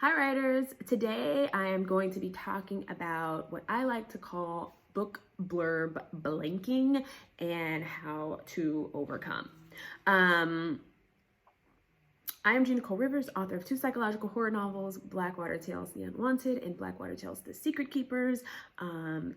Hi writers! Today I am going to be talking about what I like to call book blurb blanking and how to overcome. I am Gina Cole Rivers, author of 2 psychological horror novels, Blackwater Tales: The Unwanted and Blackwater Tales: The Secret Keepers.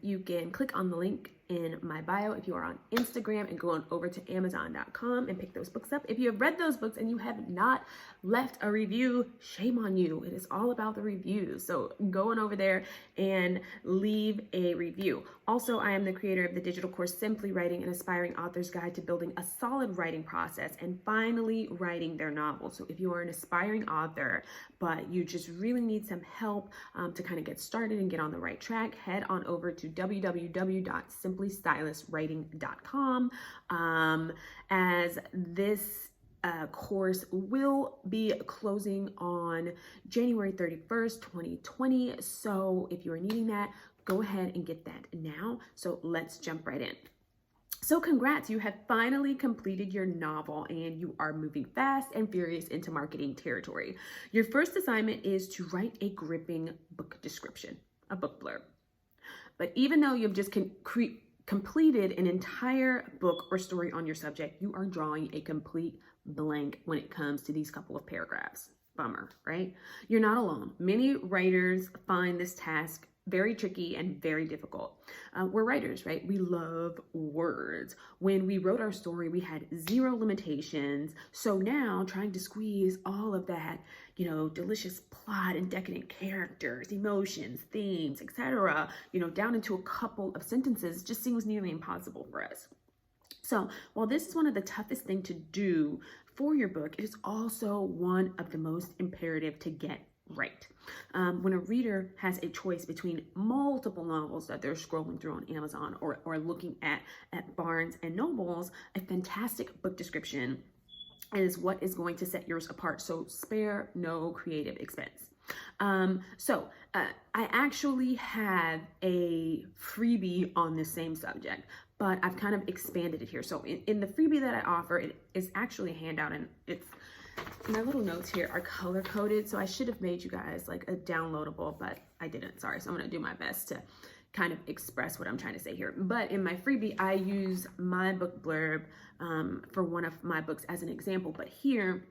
You can click on the link in my bio if you are on Instagram and go on over to Amazon.com and pick those books up. If you have read those books and you have not left a review, shame on you. It is all about the reviews. So go on over there and leave a review. Also, I am the creator of the digital course, Simply Writing: An Aspiring Author's Guide to Building a Solid Writing Process and Finally Writing Their Novel. So if you are an aspiring author, but you just really need some help to kind of get started and get on the right track, head on over to www.simplystyluswriting.com. As this course will be closing on January 31st, 2020. So if you are needing that, go ahead and get that now. So let's jump right in. So congrats, you have finally completed your novel and you are moving fast and furious into marketing territory. Your first assignment is to write a gripping book description, a book blurb. But even though you've just completed an entire book or story on your subject, you are drawing a complete blank when it comes to these couple of paragraphs. Bummer, right? You're not alone. Many writers find this task very tricky and very difficult. We're writers, right? We love words. When we wrote our story, we had 0 limitations. So now trying to squeeze all of that, delicious plot and decadent characters, emotions, themes, etc., down into a couple of sentences just seems nearly impossible for us. So while this is one of the toughest things to do for your book, it is also one of the most imperative to get right. When a reader has a choice between multiple novels that they're scrolling through on Amazon or looking at Barnes and Nobles, a fantastic book description is what is going to set yours apart. So spare no creative expense. I actually have a freebie on the same subject, but I've kind of expanded it here. So in the freebie that I offer, it is actually a handout, and it's my little notes here are color coded. So I should have made you guys like a downloadable, but I didn't. Sorry. So I'm going to do my best to kind of express what I'm trying to say here. But in my freebie, I use my book blurb for one of my books as an example. But here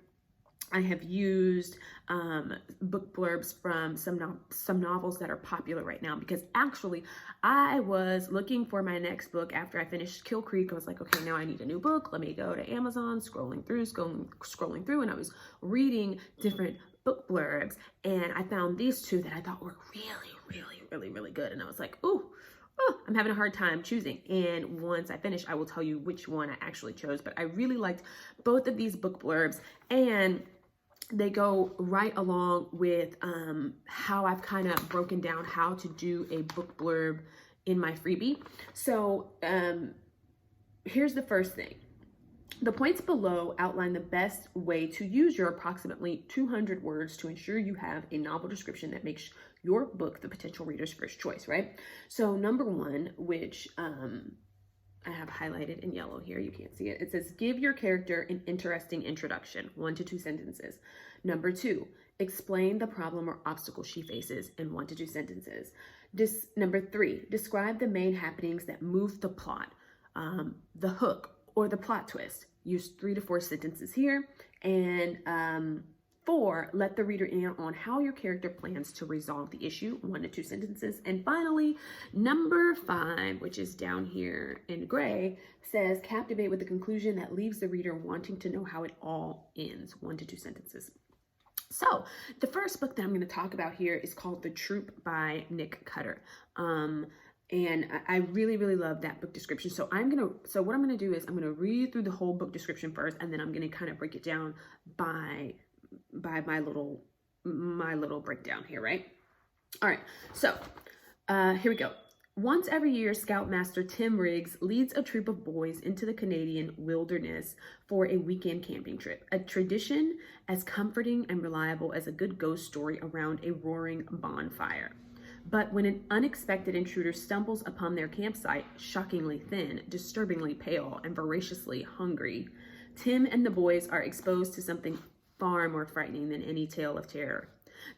I have used book blurbs from some novels that are popular right now, because actually I was looking for my next book after I finished Kill Creek. I was like, okay, now I need a new book. Let me go to Amazon, scrolling through, and I was reading different book blurbs, and I found these 2 that I thought were really good. And I was like, oh, I'm having a hard time choosing. And once I finish, I will tell you which one I actually chose. But I really liked both of these book blurbs, and they go right along with how I've kind of broken down how to do a book blurb in my freebie. So here's the first thing. The points below outline the best way to use your approximately 200 words to ensure you have a novel description that makes your book the potential reader's first choice, right? So number 1, which I have highlighted in yellow here, you can't see it. It says, give your character an interesting introduction, 1 to 2 sentences. Number 2, explain the problem or obstacle she faces in 1 to 2 sentences. Number 3, describe the main happenings that move the plot, the hook or the plot twist. Use 3 to 4 sentences here. And 4, let the reader in on how your character plans to resolve the issue, 1 to 2 sentences. And finally, number 5, which is down here in gray, says captivate with a conclusion that leaves the reader wanting to know how it all ends, 1 to 2 sentences. So the first book that I'm going to talk about here is called The Troop by Nick Cutter. And I really love that book description. So what I'm going to do is I'm going to read through the whole book description first, and then I'm going to kind of break it down by my little breakdown here, right? All right, so here we go. Once every year, Scoutmaster Tim Riggs leads a troop of boys into the Canadian wilderness for a weekend camping trip, a tradition as comforting and reliable as a good ghost story around a roaring bonfire. But when an unexpected intruder stumbles upon their campsite, shockingly thin, disturbingly pale, and voraciously hungry, Tim and the boys are exposed to something far more frightening than any tale of terror.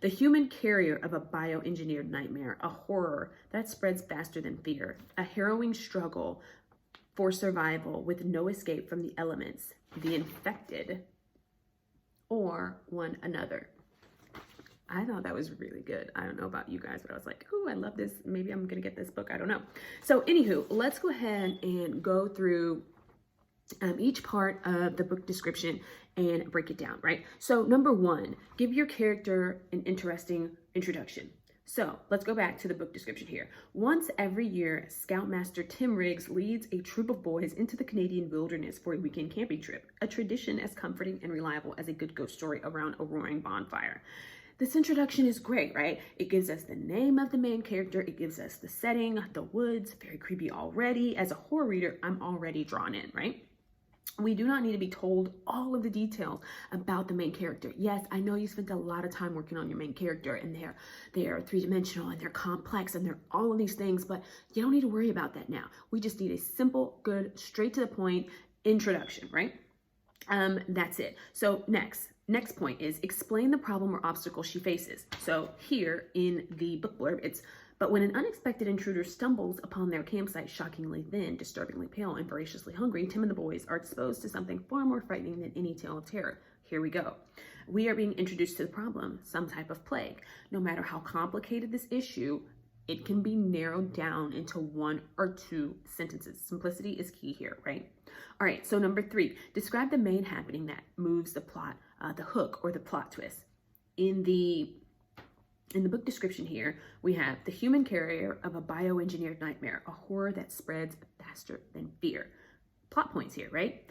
The human carrier of a bioengineered nightmare, a horror that spreads faster than fear, a harrowing struggle for survival with no escape from the elements, the infected, or one another. I thought that was really good. I don't know about you guys, but I was like, oh, I love this. Maybe I'm going to get this book. I don't know. So anywho, let's go ahead and go through each part of the book description and break it down, right? So number one, give your character an interesting introduction. So let's go back to the book description here. Once every year, Scoutmaster Tim Riggs leads a troop of boys into the Canadian wilderness for a weekend camping trip, a tradition as comforting and reliable as a good ghost story around a roaring bonfire. This introduction is great, right? It gives us the name of the main character. It gives us the setting, the woods, very creepy already. As a horror reader, I'm already drawn in, right? We do not need to be told all of the details about the main character. Yes, I know you spent a lot of time working on your main character and they are three-dimensional and they're complex and they're all of these things, but you don't need to worry about that now. We just need a simple, good, straight to the point introduction, right? That's it. So next point is explain the problem or obstacle she faces. So here in the book blurb, it's, but when an unexpected intruder stumbles upon their campsite, shockingly thin, disturbingly pale, and voraciously hungry, Tim and the boys are exposed to something far more frightening than any tale of terror. Here we go. We are being introduced to the problem, some type of plague. No matter how complicated this issue, it can be narrowed down into one or two sentences. Simplicity is key here, right? All right, so number three, describe the main happening that moves the plot, the hook or the plot twist. In the book description here, we have the human carrier of a bioengineered nightmare, a horror that spreads faster than fear. Plot points here, right?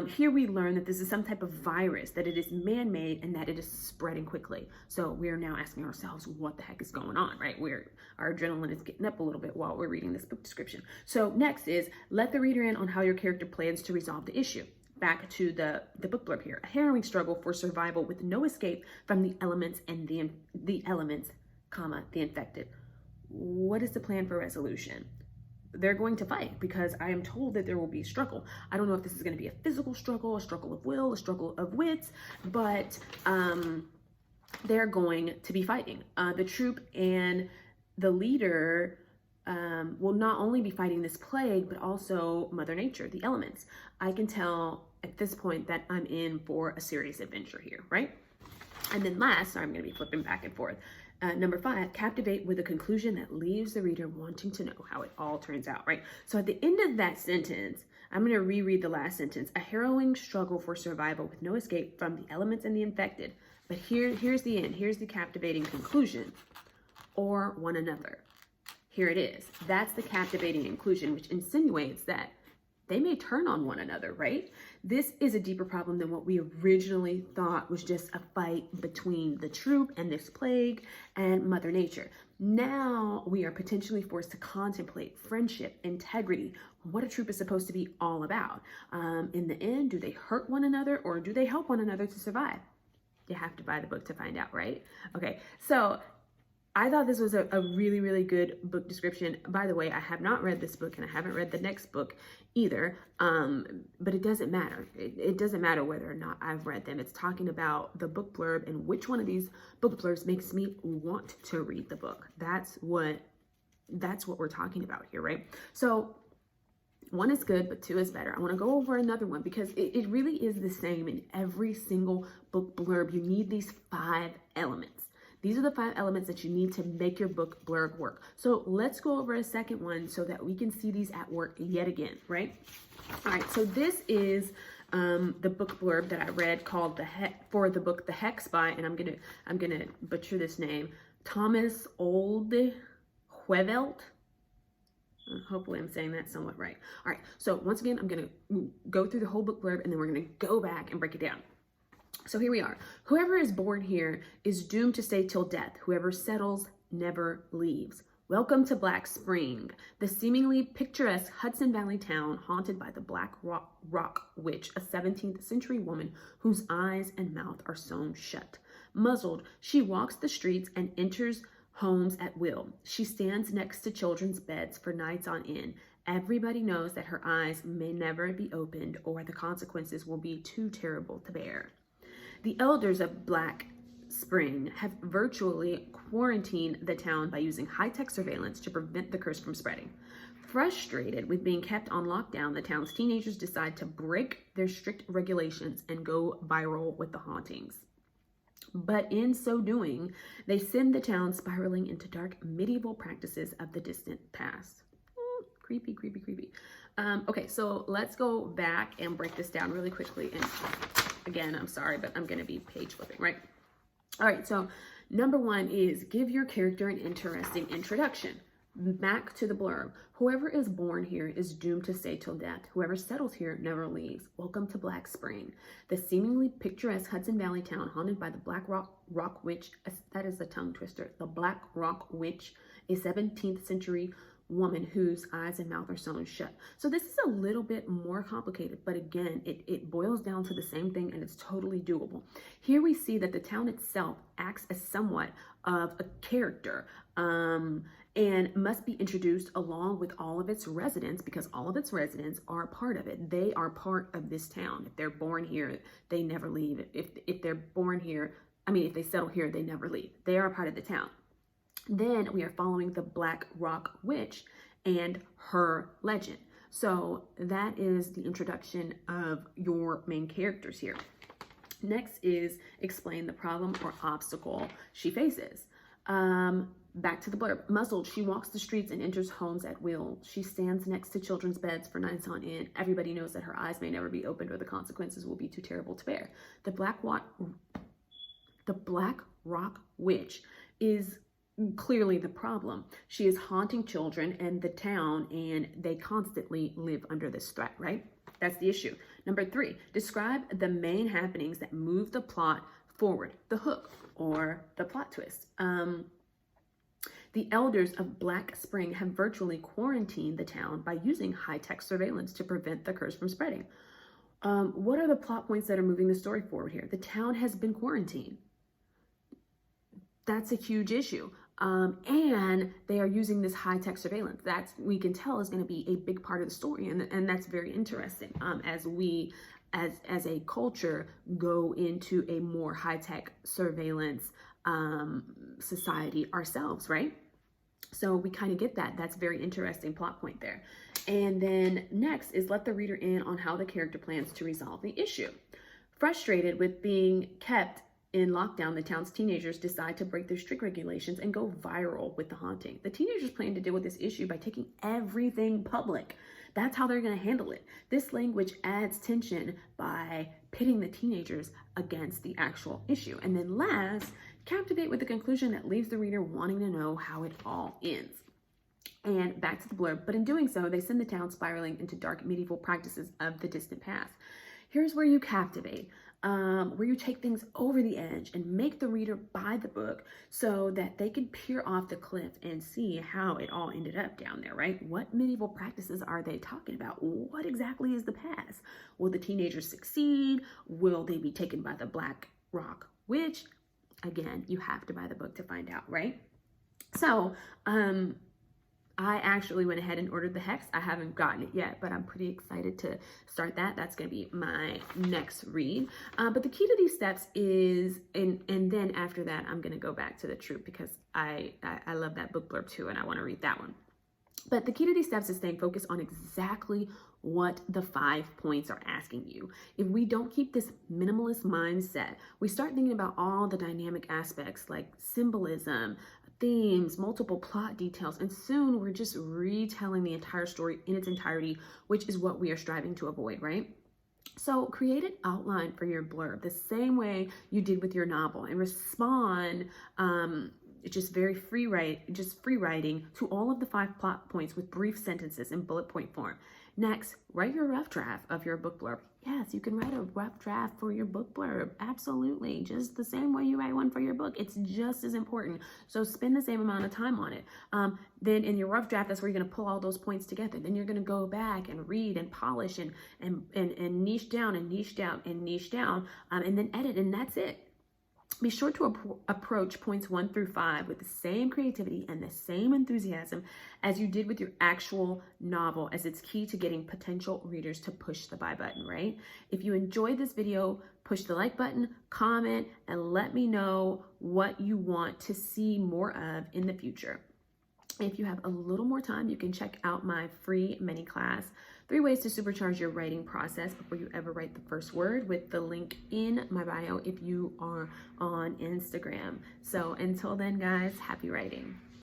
Here we learn that this is some type of virus, that it is man-made and that it is spreading quickly. So we are now asking ourselves, what the heck is going on, right? Our adrenaline is getting up a little bit while we're reading this book description. So next is, let the reader in on how your character plans to resolve the issue. Back to the book blurb here. A harrowing struggle for survival with no escape from the elements and the elements, the infected. What is the plan for resolution? They're going to fight because I am told that there will be a struggle. I don't know if this is going to be a physical struggle, a struggle of will, a struggle of wits, but they're going to be fighting. The troop and the leader will not only be fighting this plague, but also Mother Nature, the elements. I can tell at this point that I'm in for a serious adventure here, right? And then last, sorry, I'm going to be flipping back and forth. Number 5, captivate with a conclusion that leaves the reader wanting to know how it all turns out, right? So at the end of that sentence, I'm going to reread the last sentence. A harrowing struggle for survival with no escape from the elements and the infected. But here's the end. Here's the captivating conclusion. Or one another. Here it is. That's the captivating conclusion, which insinuates that they may turn on one another, right? This is a deeper problem than what we originally thought was just a fight between the troop and this plague and Mother Nature. Now we are potentially forced to contemplate friendship, integrity, what a troop is supposed to be all about. In the end, do they hurt one another or do they help one another to survive? You have to buy the book to find out, right? Okay, so I thought this was a really, really good book description. By the way, I have not read this book and I haven't read the next book either, but it doesn't matter. It doesn't matter whether or not I've read them. It's talking about the book blurb and which one of these book blurbs makes me want to read the book. That's what we're talking about here, right? So 1 is good, but 2 is better. I want to go over another one because it really is the same in every single book blurb. You need these 5 elements. These are the 5 elements that you need to make your book blurb work. So let's go over a second one so that we can see these at work yet again, right? All right, so this is the book blurb that I read called The Hex by, and I'm gonna butcher this name, Thomas Oldhevelt. Hopefully I'm saying that somewhat right. All right, so once again, I'm gonna go through the whole book blurb and then we're gonna go back and break it down. So here we are. Whoever is born here is doomed to stay till death. Whoever settles never leaves. Welcome to Black Spring, the seemingly picturesque Hudson Valley town haunted by the Black Rock Witch, a 17th century woman whose eyes and mouth are sewn shut. Muzzled, she walks the streets and enters homes at will. She stands next to children's beds for nights on end. Everybody knows that her eyes may never be opened or the consequences will be too terrible to bear. The elders of Black Spring have virtually quarantined the town by using high-tech surveillance to prevent the curse from spreading. Frustrated with being kept on lockdown, the town's teenagers decide to break their strict regulations and go viral with the hauntings. But in so doing, they send the town spiraling into dark medieval practices of the distant past. Creepy, creepy, creepy. Okay, so let's go back and break this down really quickly. And again, I'm sorry, but I'm going to be page flipping, right? All right, so number one is give your character an interesting introduction. Back to the blurb. Whoever is born here is doomed to stay till death. Whoever settles here never leaves. Welcome to Black Spring, the seemingly picturesque Hudson Valley town haunted by the Black Rock Witch. That is a tongue twister. The Black Rock Witch, a 17th century woman whose eyes and mouth are sewn shut. So this is a little bit more complicated, but again, it boils down to the same thing, and it's totally doable. Here we see that the town itself acts as somewhat of a character, and must be introduced along with all of its residents, because all of its residents are a part of it. They are part of this town. If they're born here, they never leave. If they're born here, if they settle here, they never leave. They are a part of the town. Then we are following the Black Rock Witch and her legend. So that is the introduction of your main characters here. Next is explain the problem or obstacle she faces. Back to the blurb. Muzzled, she walks the streets and enters homes at will. She stands next to children's beds for nights on end. Everybody knows that her eyes may never be opened or the consequences will be too terrible to bear. The Black Rock Witch is clearly the problem. She is haunting children and the town, and they constantly live under this threat, right? That's the issue. Number three, describe the main happenings that move the plot forward, the hook or the plot twist. The elders of Black Spring have virtually quarantined the town by using high-tech surveillance to prevent the curse from spreading. What are the plot points that are moving the story forward here? The town has been quarantined. That's a huge issue. And they are using this high-tech surveillance. That's, we can tell, is going to be a big part of the story. And that's very interesting as we, as a culture, go into a more high-tech surveillance society ourselves, right? So we kind of get that. That's a very interesting plot point there. And then next is let the reader in on how the character plans to resolve the issue. Frustrated with being kept in lockdown, the town's teenagers decide to break their strict regulations and go viral with the haunting. The teenagers plan to deal with this issue by taking everything public. That's how they're going to handle it. This language adds tension by pitting the teenagers against the actual issue. And then last, captivate with the conclusion that leaves the reader wanting to know how it all ends. And back to the blurb. But in doing so, they send the town spiraling into dark medieval practices of the distant past. Here's where you captivate. Where you take things over the edge and make the reader buy the book so that they can peer off the cliff and see how it all ended up down there, right? What medieval practices are they talking about? What exactly is the past? Will the teenagers succeed? Will they be taken by the Black Rock Witch? Again, you have to buy the book to find out, right? So, I actually went ahead and ordered the Hex. I haven't gotten it yet, but I'm pretty excited to start that. That's going to be my next read. But the key to these steps is, and then after that, I'm going to go back to the Troop because I love that book blurb too, and I want to read that one. But the key to these steps is staying focused on exactly what the 5 points are asking you. If we don't keep this minimalist mindset, we start thinking about all the dynamic aspects like symbolism, themes, multiple plot details, and soon we're just retelling the entire story in its entirety, which is what we are striving to avoid, right? So create an outline for your blurb the same way you did with your novel and respond just free writing to all of the 5 plot points with brief sentences in bullet point form. Next, write your rough draft of your book blurb. Yes, you can write a rough draft for your book blurb. Absolutely. Just the same way you write one for your book. It's just as important. So spend the same amount of time on it. Then in your rough draft, that's where you're going to pull all those points together. Then you're going to go back and read and polish and niche down and niche down and niche down, and then edit, and that's it. Be sure to approach points 1 through 5 with the same creativity and the same enthusiasm as you did with your actual novel, as it's key to getting potential readers to push the buy button, right? If you enjoyed this video, push the like button, comment, and let me know what you want to see more of in the future. If you have a little more time, you can check out my free mini class, 3 ways to supercharge your writing process before you ever write the first word, with the link in my bio if you are on Instagram. So until then, guys, happy writing.